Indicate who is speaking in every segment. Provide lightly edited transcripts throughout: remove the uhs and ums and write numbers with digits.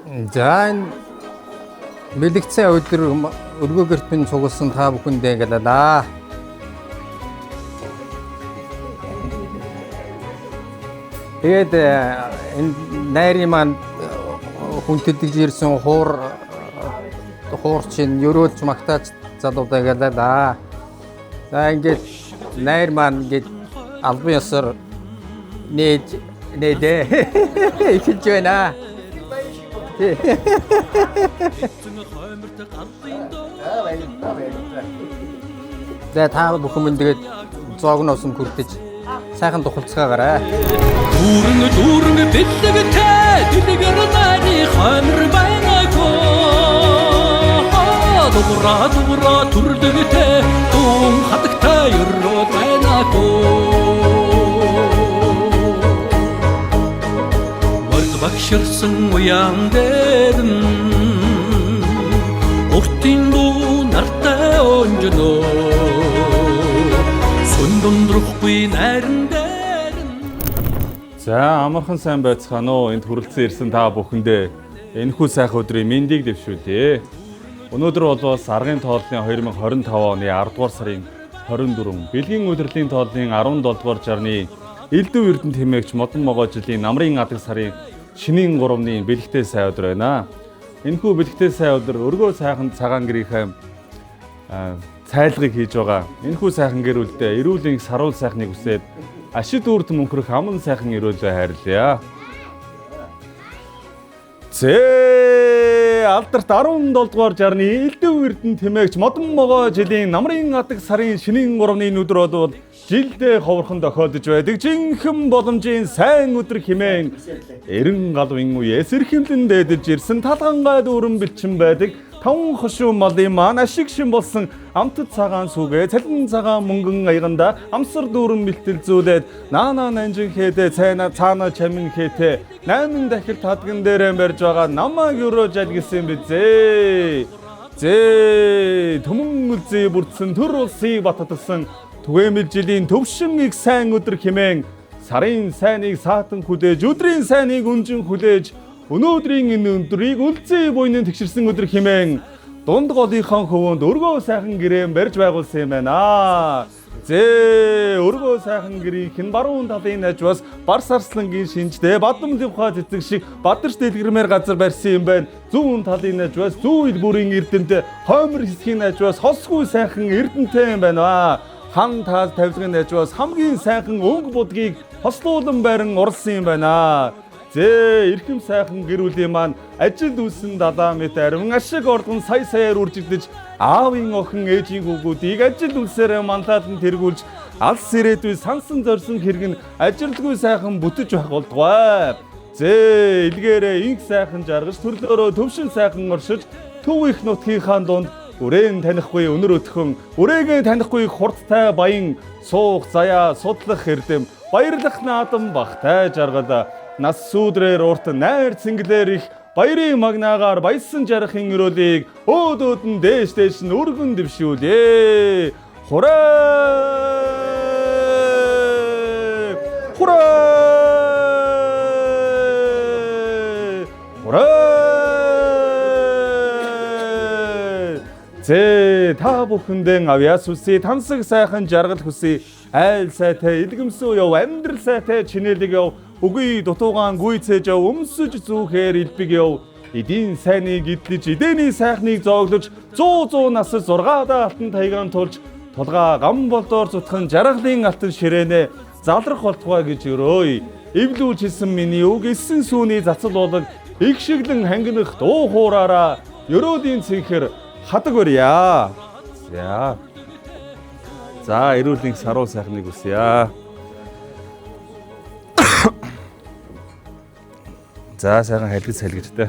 Speaker 1: За энэ бэлэгцээ өдөр өргөөгөрт минь цугласан та бүхэндээ гэдэг да. Тэгээд энэ найрын маань хүндэтгэж ирсэн хуурчин ерөөлж магтааж залуудаа гэдэг да. За ингээд найр маань ингээд албан ёсоор нээдээ ихэлж байна. За та бүхэн минь тэгээд зоогноос нь хүртэж сайхан тухалцгаагаарай.
Speaker 2: Дүүрэн бэлэгтэй дэлгэр нари хоймор байнаагүй. Дуураа түрлэгтэй дум хатагтай өрөөд байнаагүй. Багширсан уян дээр уртын дуу нартай онжно сүндөндрөхгүй найран дээр.
Speaker 3: За амархан сайн байцгаана уу? Энд хүрэлцэн ирсэн та бүхэндээ энэхүү сайхан өдрийн мэндийг дэвшүүлье. Өнөөдөр бол бас аргын тооллын 2025 оны 10 дугаар сарын 24 бэлгийн удирдлагын тооллын 17 дугаар жарны Элдв Эрдэнэ тэмээгч модон могоо жилийн намрын адаг сарын шинийн 3-ны бэлэгтэй сайн өдөр байна. Энэхүү бэлэгтэй сайн өдөр өргөө сайхан цагаан гэрийнхээ цайлгыг хийж байгаа. Энэхүү сайхан гэр бүлдээ эрүүл энх саруул сайхныг хүсээд ашид үрд мөнхрөх аман сайхан эрүүлээ хайрлая. Алдарт 17 дугаар жарны Элдв Эрдэнэ тэмээгч модон могоо жилийн намрын адаг сарын шинийн 3-ны өдөр бол жилдээ ховорхон тохиолдож байдаг жинхэнэ боломжийн сайн өдөр хэмээн эрен галвын үеэс эрхэмлэн дээдэж ирсэн талгангай дүүрэн бэлчин байдаг таван хошуу малын маань ашиг шин болсон амтд цагаан сүгэ цалин цагаан мөнгөн аяганда амсар дүүрэн бэлтэлзүүлээд наана нанжин хээдэ цаана чамин хээтэй 8 дахил тадган дээрээ барьж байгаа намайг өрөөж алгисэн бизээ. Төмөн үлзий бүрдсэн төр улсыг бататсан түгээмэл жилийн төвшин их сайн өдөр хэмээн сарын сайныг саатан хүлээж өдрийн сайныг өнжин хүлээж өнөөдрийн энэ өдрийг үлзий буйнын тэгширсэн өдөр хэмээн дунд голынхон хөвөнд өргөө сайхан гэрээн барьж байгуулсан юм байна. Өргөө сайхан гэрийнх нь баруун талын хажуус бар сарслангийн шинжтэй бадамлын ухаа цэцэг шиг бадарч дэлгэрмээр газар барьсан юм байна. Зүүн талын хажуус зүүн илбүрийн эрдэнэт хоймор хэсгийн хажуус хосгүй сайхан эрдэнэтэй юм байна. Хан таас тавилгын хажуус хамгийн сайхан өнгө будгийг хослуулан барин урлсан юм байна. Эрхэм сайхан гэр бүлийн маань ажил үйлсэн далаа мэт арвин ашиг ордон саяар үржигдэж аавын охин ээжийн хүүгүүдийг ажил үйлсээр манлайлан тэргүүлж алс ирээдүй сансан зорьсон хэрэг нь ажилтгүй сайхан бүтэж байх болтугай. Илгээрээ инх сайхан жаргаж төрлөөрөө төвшин сайхан оршиж төв их нутгийнхаа дунд үрээн танихгүй өнөр өтхөн үрээгээ танихгүй хурдтай баян суух заяа судлах эрдэм баярлах наадам багтай жаргал нас сүдрээр урт найр цэнгэлэр их баярын магнаагаар баясан жарахын өрөөлийг өөд нь дээш нь өргөн дэвшүүлээ. Та бүхэндээ авьяас үсээ тансаг сайхан жаргал хүсье. Айл сайтай илгэмсүү яв амьдрал сайтай чинэлэг яв үгүй дутуугаан гүйцээж яв өмсөж зүүхээр илбэг яв эдийн сайныг эдлэж эдэний сайхныг зооглож 100 насад 6 алтан тайгаан тулж тулгаа гам болдоор зүтхэн жаргалын алтан ширээнэ залрах болтугай гэж өрөөй. Эвлүүлж хэлсэн миний үг эссэн сүүний цацал болог их шиглэн хангинах дуу хуураараа ёроодын цэнхэр хадаг өрья. За эрүүл энх саруул сайхныг хүсье. За сайхан салгижтэй.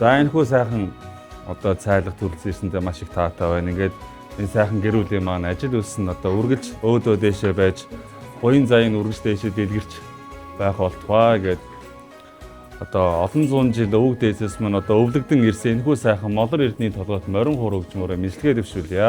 Speaker 3: За энэ хүү сайхан одоо цайлах төрөлсөйсөндөө маш их таатай байна. Ингээд энэ сайхан гэр бүлийн маань ажил үйлсэн одоо үргэлж өөдөө дээшээ байж буян заян үргэлж дээшээ дэлгэрч байх болтугай гэд одоо олон зуун жил өвөг дээсээс маань одоо өвлөгдөн ирсэн энэ хүү сайхан молор эрдний толгойд морин хурагжмаараа мэдлэгээ дэвшүүлье.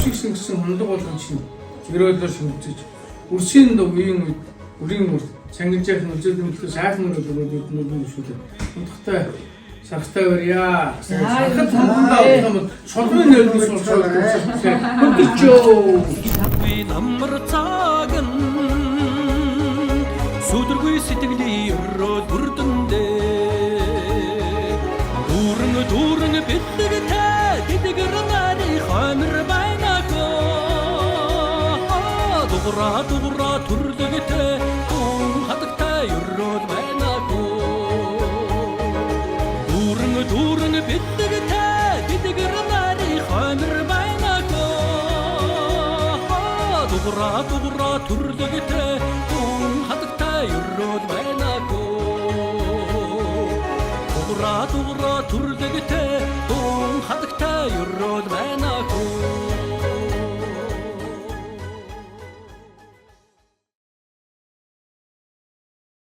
Speaker 4: Авшигсэн гэсэн хондог болгон чинь ерөөлөөр шүмжиж үрсийн үеийн үрийн цангижийн үзэлдэмтлээ сайхан өрөөлөөр нүдэн шүлээ. Унтахтай сархтай барья. Сархад хандаа шолмын нэрнээс хөлтөчөө.
Speaker 2: Би намар цаган сүдэргүй сэтгэлийн өрөө бүрдэндээ дүүрэн бэлтгэтэй тэтгэр нарийн хоймор байнако дугра төрлөгтэй хүн хатагтай өрөө байнако дүүрэн бэлтгэтэй тэтгэр нарийн хоймор байнако дугра төрлөгтэй хүн хатагтай өрөөд байнаагүй дугра төрлөгтэй хүн хатагтай өрөөд байнаагүй